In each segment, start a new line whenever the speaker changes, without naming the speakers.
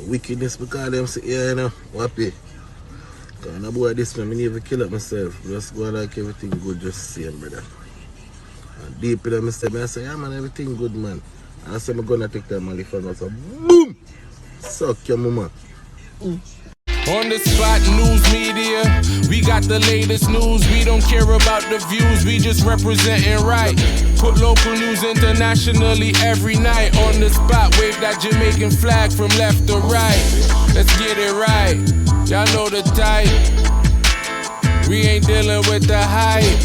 wickedness because them say, yeah, you know, happy. Because boy, this man, I never kill up myself. Just go like everything good, just same, brother. And deep in myself, I say, yeah, man, everything good, man. And I say, I'm going to take that money from us. So, boom! Suck your mama.
On the spot news media, we got the latest news. We don't care about the views, we just representing right. Put local news internationally every night. On the spot, wave that Jamaican flag from left to right. Let's get it right, y'all know the type. We ain't dealing with the hype.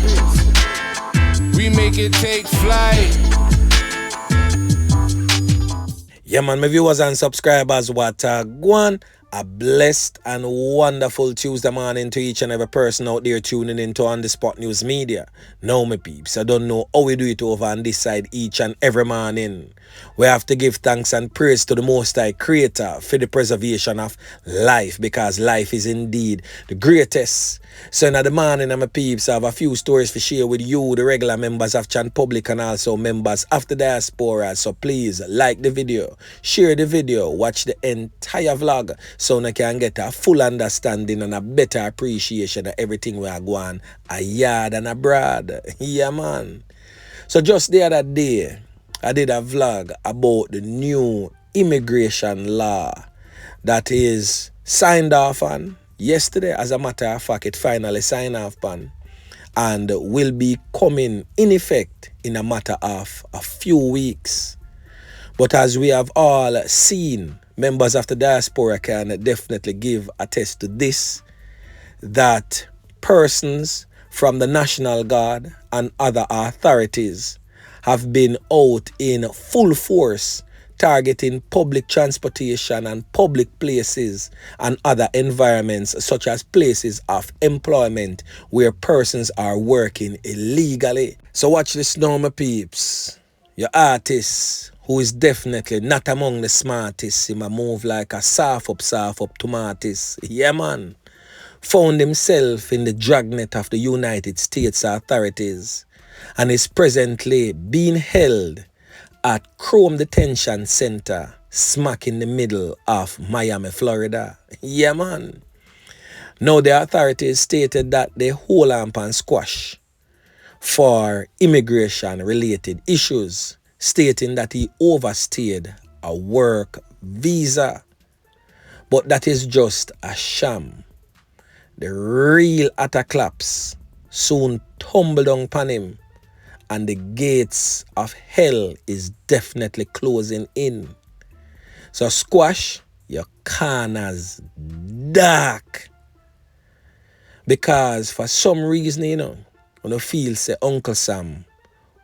We make it take flight.
Yeah, man, my viewers and subscribers, what go on? A blessed and wonderful Tuesday morning to each and every person out there tuning into On The Spot News Media. Now, my peeps, I don't know how we do it over on this side each and every morning. We have to give thanks and praise to the Most High Creator for the preservation of life, because life is indeed the greatest. So in the morning, my peeps, I have a few stories to share with you, the regular members of Chan Public and also members of the diaspora. So please like the video, share the video, watch the entire vlog so you can get a full understanding and a better appreciation of everything we are going a yard and abroad. Yeah, man. So just the other day, I did a vlog about the new immigration law that is signed off on yesterday. As a matter of fact, it finally signed off on and will be coming in effect in a matter of a few weeks. But as we have all seen, members of the diaspora can definitely give attest to this, that persons from the National Guard and other authorities have been out in full force targeting public transportation and public places and other environments such as places of employment where persons are working illegally. So watch this now, my peeps. Your artist, who is definitely not among the smartest, he might move like a soft up tomatoes. Yeah, man. Found himself in the dragnet of the United States authorities and is presently being held at Chrome Detention Center, smack in the middle of Miami, Florida. Yeah, man. Now the authorities stated that they hold on and squash for immigration-related issues, stating that he overstayed a work visa. But that is just a sham. The real attacklaps soon tumble down upon him, and the gates of hell is definitely closing in. So squash your corners dark. Because for some reason, you know, when you feel say Uncle Sam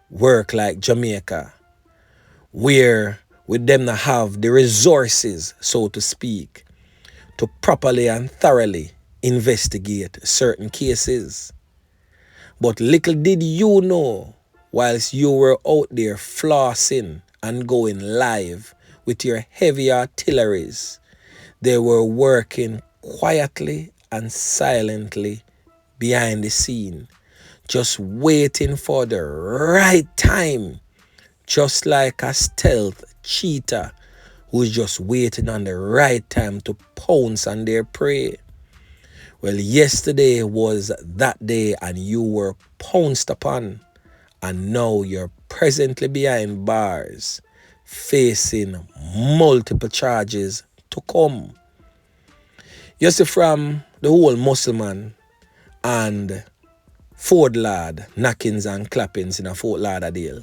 work like Jamaica, where with them not have the resources, so to speak, to properly and thoroughly investigate certain cases. But little did you know, whilst you were out there flossing and going live with your heavy artilleries, they were working quietly and silently behind the scene, just waiting for the right time, just like a stealth cheetah who's just waiting on the right time to pounce on their prey. Well, yesterday was that day and you were pounced upon, and now you're presently behind bars, facing multiple charges to come. You see, from the whole Musselman and Fort Lard knockings and clappings in a Fort Lauderdale,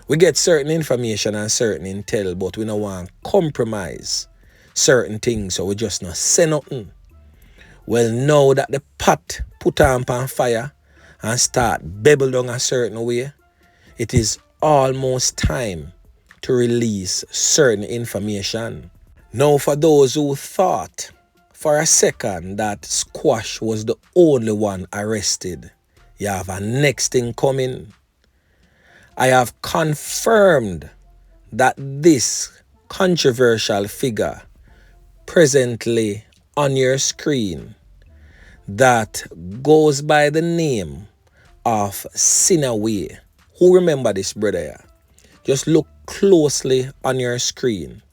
we get certain information and certain intel, but we don't want to compromise certain things, so we just not say nothing. Well, now that the pot put on fire and start bubble down a certain way, it is almost time to release certain information. Now, for those who thought for a second that Squash was the only one arrested, you have a next thing coming. I have confirmed that this controversial figure presently on your screen that goes by the name of SinnaWay. Who remember this, brother? Just look closely on your screen.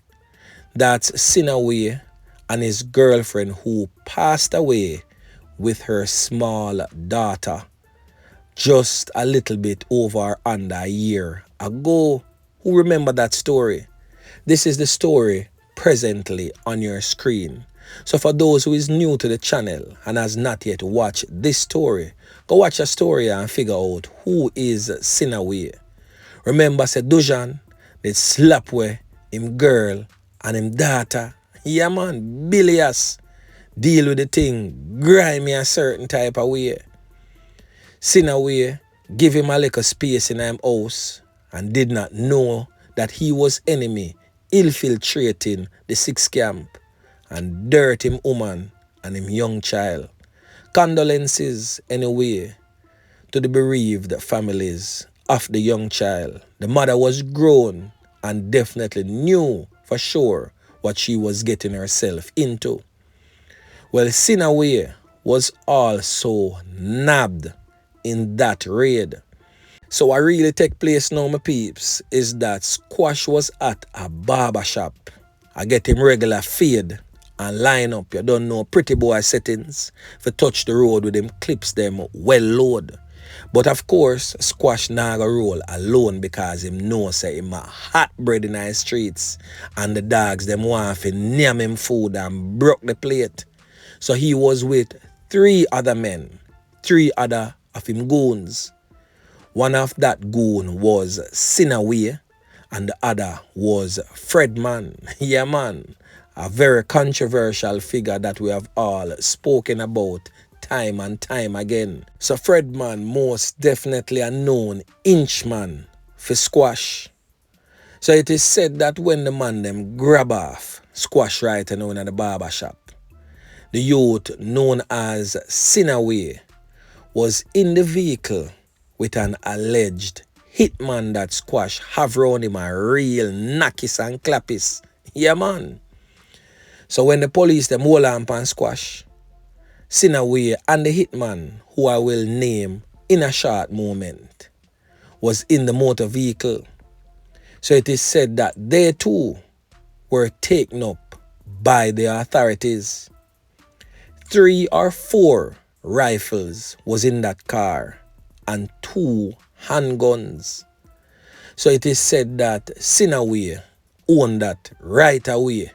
That's SinnaWay and his girlfriend who passed away with her small daughter just a little bit over or under a year ago. Who remember that story? This is the story presently on your screen. So for those who is new to the channel and has not yet watched this story, go watch a story and figure out who is SinnaWay. Remember, say Dujan, they slap way him girl and him daughter. Yeah man, bilious. Deal with the thing, grimy a certain type of way. SinnaWay give him a little space in him house and did not know that he was enemy infiltrating the 6 camp and dirt him woman and him young child. Condolences anyway to the bereaved families of the young child. The mother was grown and definitely knew for sure what she was getting herself into. Well, SinnaWay was also nabbed in that raid. So what really take place now, my peeps, is that Squash was at a barber shop. I get him regular fade and line up. You don't know pretty boy settings. For touch the road with them clips them well load. But of course, Squash nah go roll alone because him know say him a hot bread in the streets. And the dogs them want to name him food and broke the plate. So he was with 3 other men, 3 other of him goons. One of that goon was SinnaWay and the other was Fredman. Yeah man, a very controversial figure that we have all spoken about time and time again. So Fredman most definitely a known inchman for Squash. So it is said that when the man them grab off Squash right now in the barber shop, the youth known as SinnaWay was in the vehicle with an alleged hitman that Squash have round him a real knockis and clappis. Yeah man. So when the police them hold on pan Squash, SinnaWay and the hitman, who I will name in a short moment, was in the motor vehicle. So it is said that they too were taken up by the authorities. 3 or 4 rifles was in that car and 2 handguns. So it is said that SinnaWay owned that right away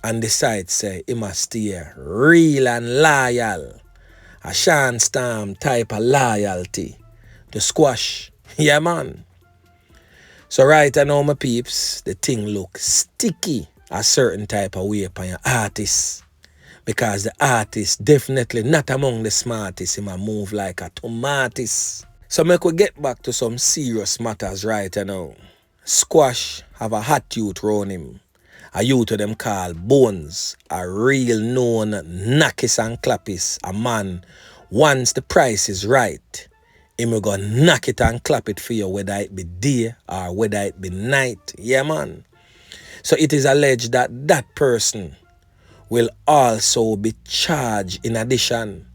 and decide say he must stay real and loyal. A Sean Storm type of loyalty to Squash. Yeah man. So right now my peeps, the thing look sticky a certain type of way upon your artist. Because the artist definitely not among the smartest. He might move like a tomatis. So make we get back to some serious matters right now. Squash have a hot youth round him. A youth of them call Bones. A real known knockis and clappis. A man, once the price is right, he will go knock it and clap it for you, whether it be day or whether it be night. Yeah man. So it is alleged that that person will also be charged in addition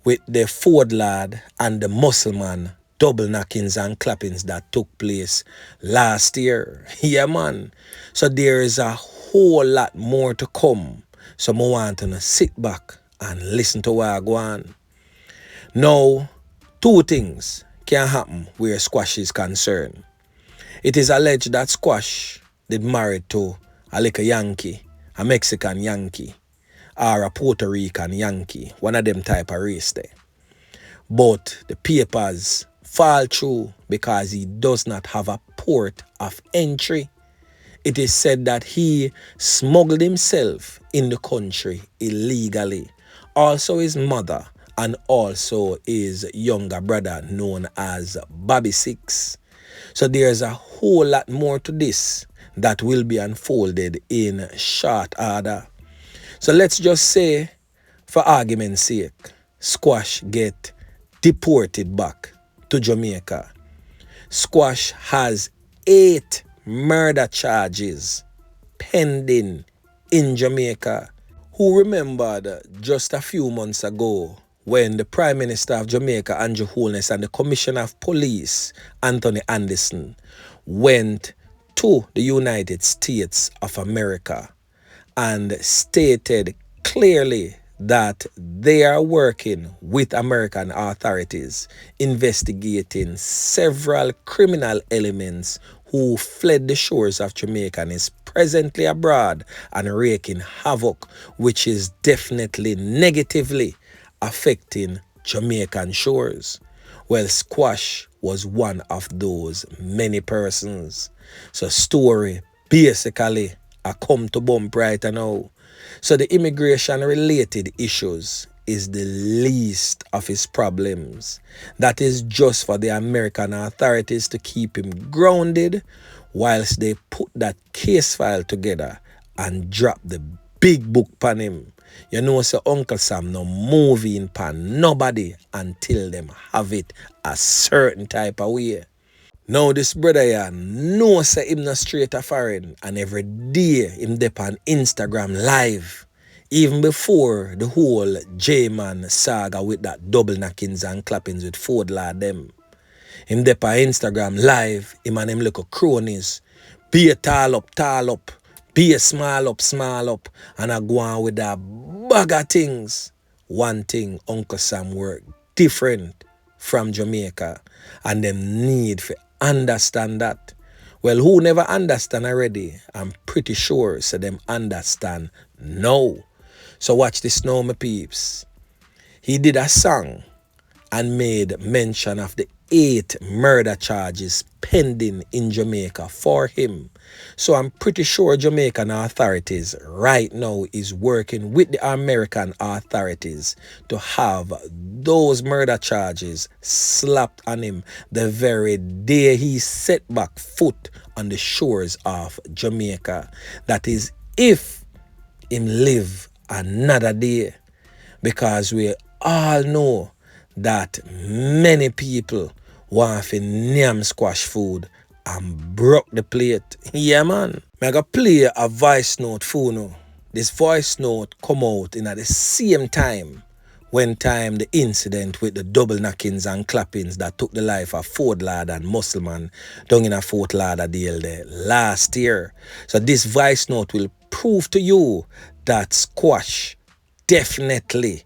with the Ford lad and the Muscleman double knockings and clappings that took place last year. Yeah man. So there is a whole lot more to come. So I want to sit back and listen to what I go on. Now, 2 things can happen where Squash is concerned. It is alleged that Squash did married to a little Yankee, a Mexican Yankee, or a Puerto Rican Yankee, one of them type of race there. But the papers fall through because he does not have a port of entry. It is said that he smuggled himself in the country illegally. Also his mother and also his younger brother known as Bobby Six. So there's a whole lot more to this that will be unfolded in short order. So let's just say, for argument's sake, Squash get deported back to Jamaica. Squash has 8 murder charges pending in Jamaica. Who remembered just a few months ago when the Prime Minister of Jamaica, Andrew Holness, and the Commissioner of Police, Anthony Anderson, went to the United States of America and stated clearly that they are working with American authorities investigating several criminal elements who fled the shores of Jamaica and is presently abroad and wreaking havoc, which is definitely negatively affecting Jamaican shores. Well, Squash was one of those many persons. So story basically I come to bump right now. So the immigration related issues is the least of his problems. That is just for the American authorities to keep him grounded whilst they put that case file together and drop the big book pan him. You know, so Uncle Sam no moving pan nobody until them have it a certain type of way. Now this brother here know say him not straight a Farin, and every day him dep on Instagram live. Even before the whole J-Man saga with that double knockings and clappings with Ford Lad them. Him dep on Instagram live, him and him little cronies. Be a tall up, be a small up, and I go on with that bag of things. One thing Uncle Sam work different from Jamaica, and them need to understand that. Well, who never understand already, I'm pretty sure so them understand now. So watch this now, my peeps. He did a song and made mention of the 8 murder charges pending in Jamaica for him. So I'm pretty sure Jamaican authorities right now is working with the American authorities to have those murder charges slapped on him the very day he set back foot on the shores of Jamaica. That is if him live another day, because we all know that many people want to name Squash food and broke the plate. Yeah, man. I gotta play a voice note for you. This voice note come out in at the same time the incident with the double knockings and clappings that took the life of Ford Lad and Muscleman down in a Fort Lauderdale there last year. So this voice note will prove to you that Squash definitely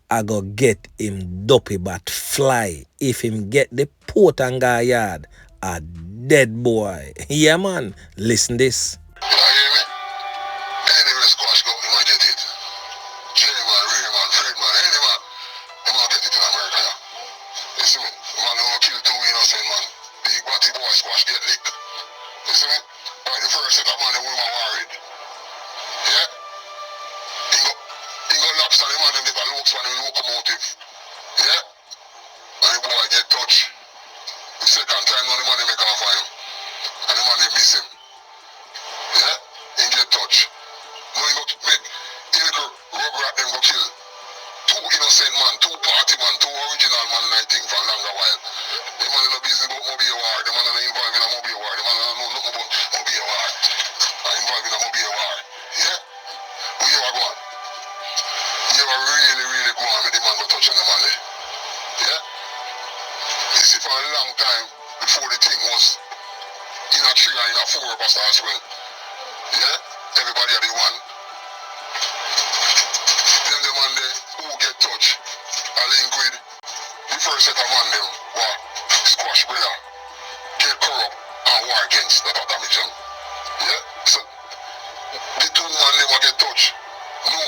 I go get him dopey but fly if him get the port and guy yard a dead boy. Yeah, man. Listen this.
You hear me? Anyway, Squash go, you might get it. J-Man, Ray-Man, Fred-Man, any man, you might get it in America, yeah. You see me? Man who kill 2 innocent man. Big batty boy, Squash get licked. You see me? Right, the first set of man, the woman worried. Yeah? He go lobster the man, them never looks for the locomotive. Yeah? And the boy get touched. The second time, now the man make off for him. And the man they miss him. Yeah? He get touched. Now he go make illegal rubber at them go kill 2 innocent man, 2 party man, 2 original man and I think for a longer while. The man in the business about mobile war, the man in the involved in a mobile war, the man in know nothing about mobile war. And involved in a mobile war. Yeah? Where you are going? You are really go on with the man go touch on the man there. Yeah? You see for a long time before the thing was in a 3 and in a 4 bus as well. Yeah? Everybody are the one. Then the man there who get touched. I link with the first set of man them what Squash brother get corrupt and war against that are damage them. Yeah? So the 2 man them will get touched. No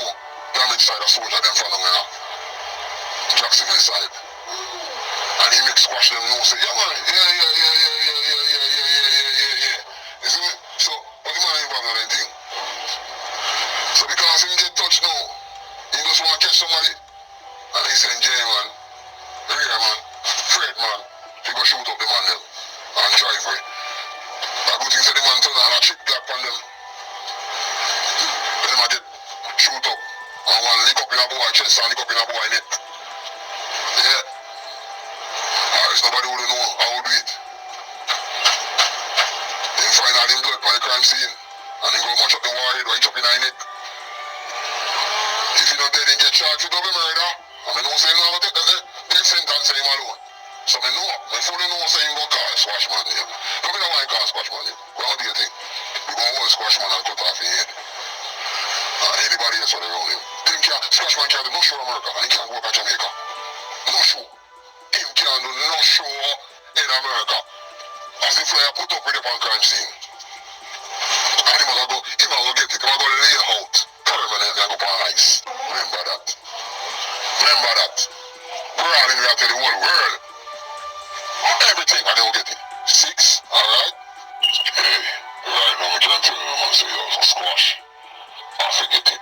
damage side of soldier them from now. Jackson side. And he makes Squash them know say, yeah man, yeah. You see me? So, but the man ain't involved in anything. So because he get touched now, he just want to catch somebody. And he saying, J-Man, Ray-Man, Fred-Man, he go shoot up the man them and drive for it. A good thing say the man turn on a chip black on them. Then the man get shoot up. And one lick up in a boy chest and lick up in a boy neck. Yeah. There's nobody who don't know how to do it. Then find all him blood on the crime scene. And then go match up the warhead or hitch up in the neck. If he not dead, he get charged with double murder. And I know say him not take the death sentence him alone. So I know, I fully know say him go call Squash man. Yeah. Come in a wine call Squash man. Yeah. What do you think? We go hold Squash man and cut off his head. And nobody else on the road him. Him can't, Scotchman can't do no show in America, and he can't go back to Jamaica. No show. Him can't do no show in America. As the flyer put up with the crime scene. And him will go get it. Him will go lay out permanently and go on ice. Remember that. Remember that. We're all in here to the whole world. Everything, and they will get it. 6, alright? Hey, right now we can't tell you, man, say, yo, squash. I forget it.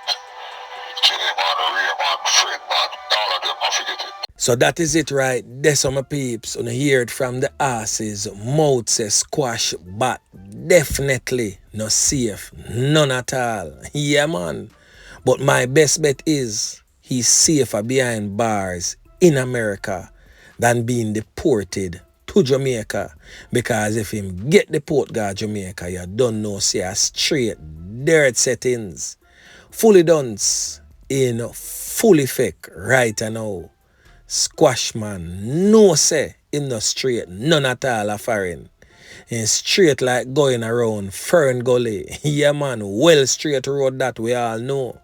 Jenny man, Ray man, Fred man, all of them, I forget it.
So that is it right there, some my peeps. And hear it from the asses. Mouth says squash, but definitely not safe. None at all. Yeah, man. But my best bet is he's safer behind bars in America than being deported to Jamaica. Because if him get deported to Jamaica, you don't know, say a straight dirt settings. Fully done in full effect right now. Squash man, no say, him no straight, none at all a Farin. And straight like going around Farin Gully. Yeah man, well straight road that we all know.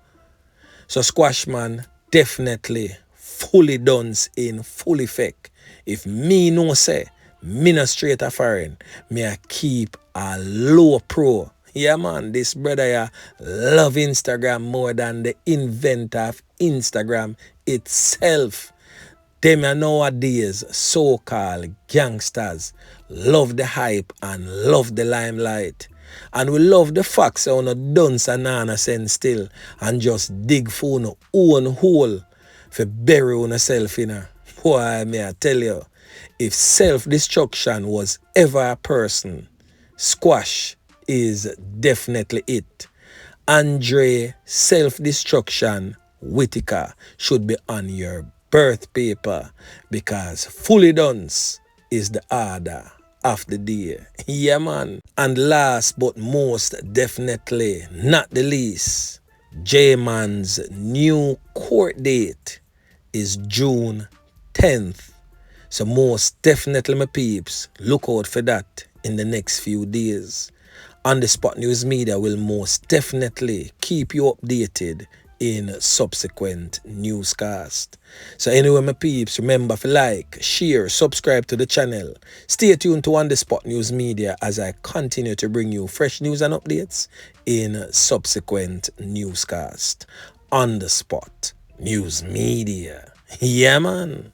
So Squash man, definitely fully done in full effect. If me no say, me no straight a Farin, me a keep a low pro. Yeah man, this brother ya love Instagram more than the inventor of Instagram itself. Them nowadays, so-called gangsters, love the hype and love the limelight. And we love the facts on a dunce and nana sense still and just dig for no own hole for bury on yourself in a. Boy, may I tell you, if self-destruction was ever a person, Squash is definitely it. Andre self-destruction Wittiker should be on your birth paper because fully done is the order of the day. Yeah man. And last but most definitely not the least, J-Man's new court date is June 10th. So most definitely my peeps, look out for that in the next few days. On the Spot News Media will most definitely keep you updated in subsequent newscast. So anyway, my peeps, remember to like, share, subscribe to the channel. Stay tuned to On The Spot News Media as I continue to bring you fresh news and updates in subsequent newscast. On The Spot News Media. Yeah, man.